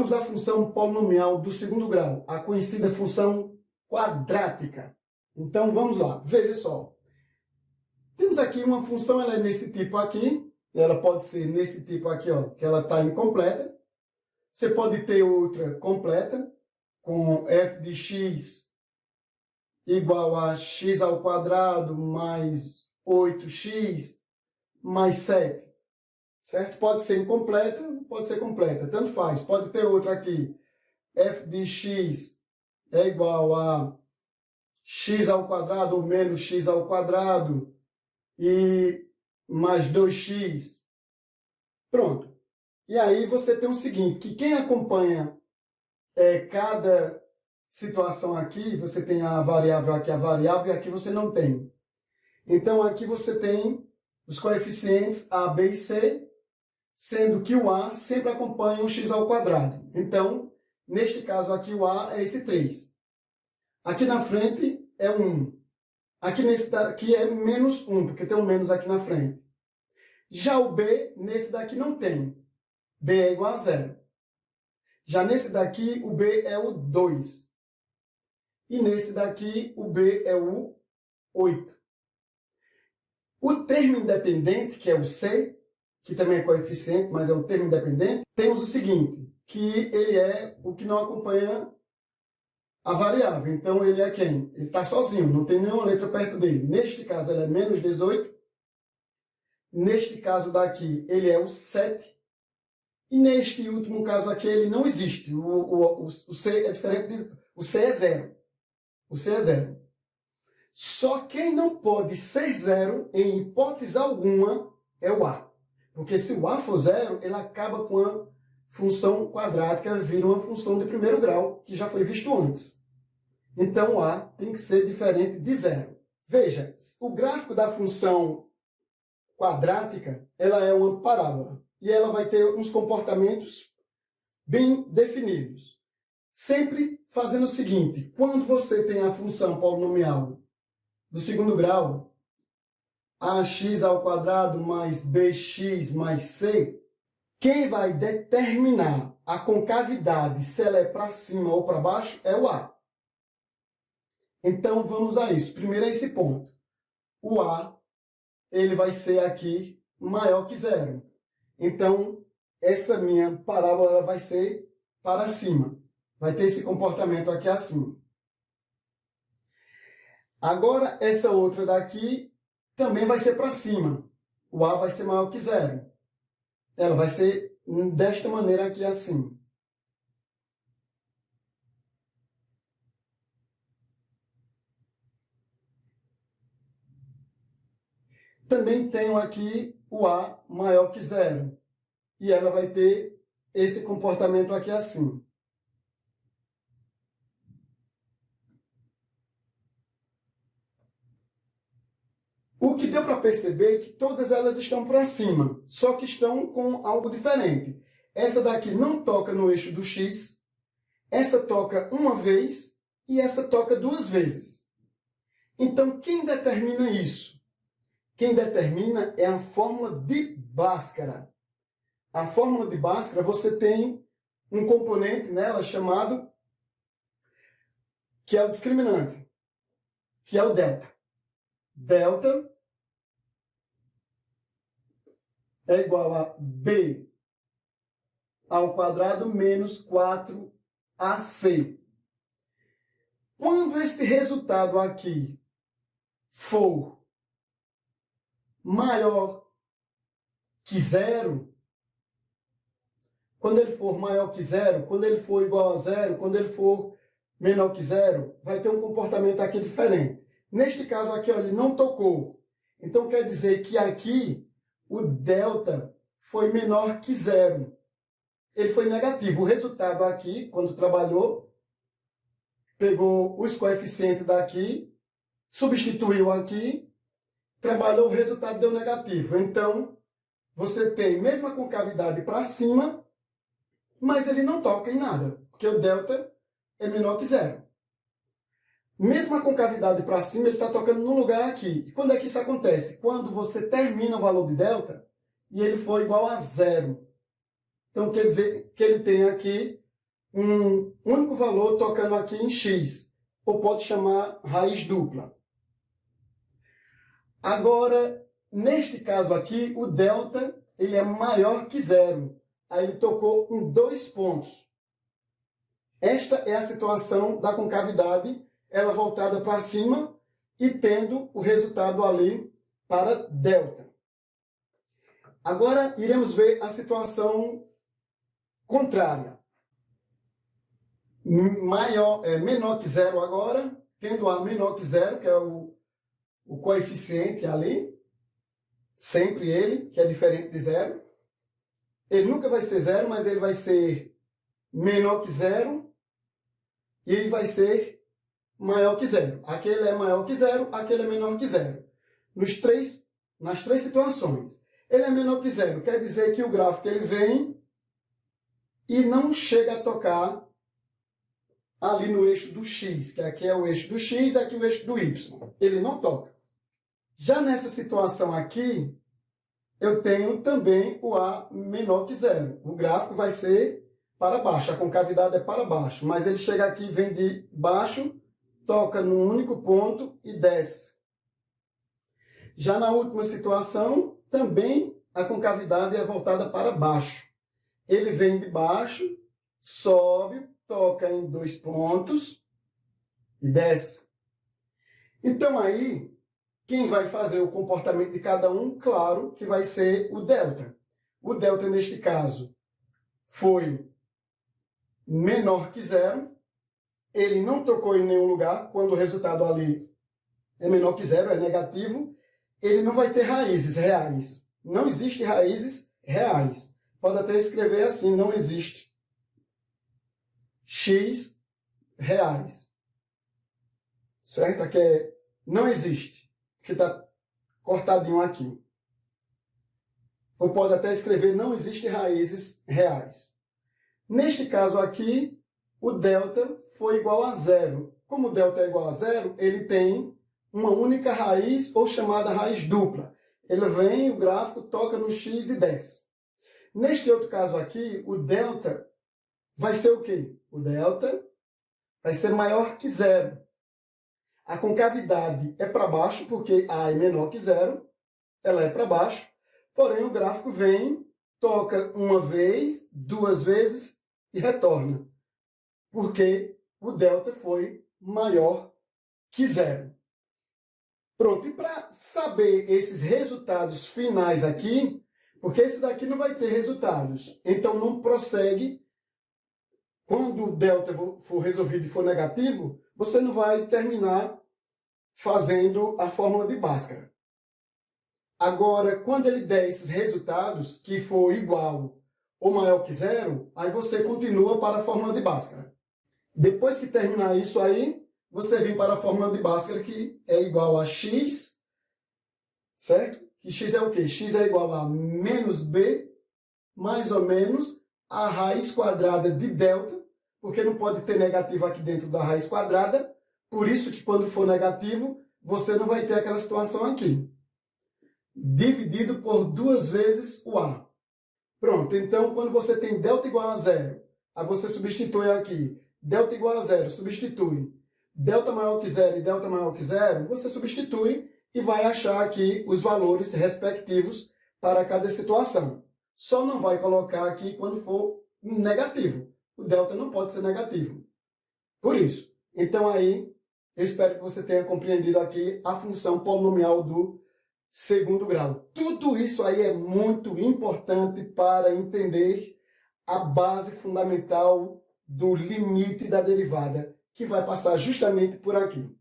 Vamos à função polinomial do segundo grau, a conhecida função quadrática. Então, vamos lá. Veja só. Temos aqui uma função, ela é nesse tipo aqui. Ela pode ser nesse tipo aqui, ó, que ela está incompleta. Você pode ter outra completa, com f de x igual a x ao quadrado mais 8x mais 7. Certo? Pode ser incompleta, pode ser completa, tanto faz. Pode ter outra aqui, f de x é igual a x ao quadrado ou menos x ao quadrado e mais 2x. Pronto. E aí você tem o seguinte, que quem acompanha cada situação aqui, você tem a variável, e aqui você não tem. Então aqui você tem os coeficientes a, b e c, sendo que o a sempre acompanha o x ao quadrado. Então, neste caso aqui, o a é esse 3. Aqui na frente é 1. Aqui nesse daqui é menos 1, porque tem um menos aqui na frente. Já o b, nesse daqui não tem. b é igual a 0. Já nesse daqui, o b é o 2. E nesse daqui, o b é o 8. O termo independente, que é o c, que também é coeficiente, mas é um termo independente, temos o seguinte, que ele é o que não acompanha a variável. Então, ele é quem? Ele está sozinho, não tem nenhuma letra perto dele. Neste caso, ele é menos 18. Neste caso daqui, ele é o 7. E neste último caso aqui, ele não existe. O C é diferente, o C é 0. O C é 0. Só quem não pode ser 0, em hipótese alguma, é o A. Porque se o A for 0, ele acaba com a função quadrática, vira uma função de primeiro grau, que já foi visto antes. Então, o A tem que ser diferente de 0. Veja, o gráfico da função quadrática, ela é uma parábola. E ela vai ter uns comportamentos bem definidos. Sempre fazendo o seguinte, quando você tem a função polinomial do segundo grau, ax ao quadrado mais bx mais c, quem vai determinar a concavidade, se ela é para cima ou para baixo, é o A. Então, vamos a isso. Primeiro é esse ponto. O A, ele vai ser aqui maior que 0. Então, essa minha parábola ela vai ser para cima. Vai ter esse comportamento aqui assim. Agora, essa outra daqui também vai ser para cima. O A vai ser maior que 0. Ela vai ser desta maneira aqui assim. Também tenho aqui o A maior que 0. E ela vai ter esse comportamento aqui assim. O que deu para perceber é que todas elas estão para cima, só que estão com algo diferente. Essa daqui não toca no eixo do x, essa toca uma vez e essa toca duas vezes. Então, quem determina isso? Quem determina é a fórmula de Bhaskara. A fórmula de Bhaskara, você tem um componente nela chamado, que é o discriminante, que é o delta. Delta é igual a b ao quadrado menos 4ac. Quando este resultado aqui for maior que 0, quando ele for maior que 0, quando ele for igual a 0, quando ele for menor que 0, vai ter um comportamento aqui diferente. Neste caso aqui, ó, ele não tocou. Então, quer dizer que aqui o delta foi menor que 0. Ele foi negativo. O resultado aqui, quando trabalhou, pegou os coeficientes daqui, substituiu aqui, trabalhou, o resultado deu negativo. Então, você tem mesma concavidade para cima, mas ele não toca em nada, porque o delta é menor que 0. Mesma concavidade para cima, ele está tocando no lugar aqui. E quando é que isso acontece? Quando você termina o valor de delta e ele for igual a 0. Então, quer dizer que ele tem aqui um único valor tocando aqui em x, ou pode chamar raiz dupla. Agora, neste caso aqui, o delta ele é maior que zero. Aí ele tocou em 2 pontos. Esta é a situação da concavidade, ela voltada para cima e tendo o resultado ali para delta. Agora iremos ver a situação contrária. Menor que zero agora, tendo A menor que zero, que é o coeficiente ali, sempre ele, que é diferente de zero. Ele nunca vai ser zero, mas ele vai ser menor que zero e ele vai ser maior que zero. Aquele é maior que zero, aquele é menor que zero. Nas três situações. Ele é menor que zero, quer dizer que o gráfico ele vem e não chega a tocar ali no eixo do x, que aqui é o eixo do x, aqui o eixo do y. Ele não toca. Já nessa situação aqui, eu tenho também o A menor que zero. O gráfico vai ser para baixo, a concavidade é para baixo, mas ele chega aqui, vem de baixo, toca num único ponto e desce. Já na última situação, também a concavidade é voltada para baixo. Ele vem de baixo, sobe, toca em 2 pontos e desce. Então aí, quem vai fazer o comportamento de cada um, claro que vai ser o delta. O delta, neste caso, foi menor que zero. Ele não tocou em nenhum lugar. Quando o resultado ali é menor que zero, é negativo, ele não vai ter raízes reais. Não existe raízes reais. Pode até escrever assim, não existe x reais. Certo? Aqui não existe. Que está cortadinho aqui. Ou pode até escrever não existe raízes reais. Neste caso aqui, o delta foi igual a zero. Como o delta é igual a zero, ele tem uma única raiz, ou chamada raiz dupla. Ele vem, o gráfico toca no x e desce. Neste outro caso aqui, o delta vai ser o quê? O delta vai ser maior que zero. A concavidade é para baixo, porque A é menor que zero, ela é para baixo, porém o gráfico vem, toca uma vez, 2 vezes e retorna, porque o delta foi maior que zero. Pronto, e para saber esses resultados finais aqui, porque esse daqui não vai ter resultados, então não prossegue. Quando o delta for resolvido e for negativo, você não vai terminar fazendo a fórmula de Bhaskara. Agora, quando ele der esses resultados, que for igual ou maior que zero, aí você continua para a fórmula de Bhaskara. Depois que terminar isso aí, você vem para a fórmula de Bhaskara, que é igual a x, certo? Que x é o quê? X é igual a menos b, mais ou menos, a raiz quadrada de delta, porque não pode ter negativo aqui dentro da raiz quadrada, por isso que quando for negativo, você não vai ter aquela situação aqui. Dividido por 2 vezes o A. Pronto, então quando você tem delta igual a zero, aí você substitui aqui, delta igual a zero, substitui. Delta maior que zero e delta maior que zero, você substitui e vai achar aqui os valores respectivos para cada situação. Só não vai colocar aqui quando for negativo. O delta não pode ser negativo. Por isso. Então aí, eu espero que você tenha compreendido aqui a função polinomial do segundo grau. Tudo isso aí é muito importante para entender a base fundamental do limite da derivada, que vai passar justamente por aqui.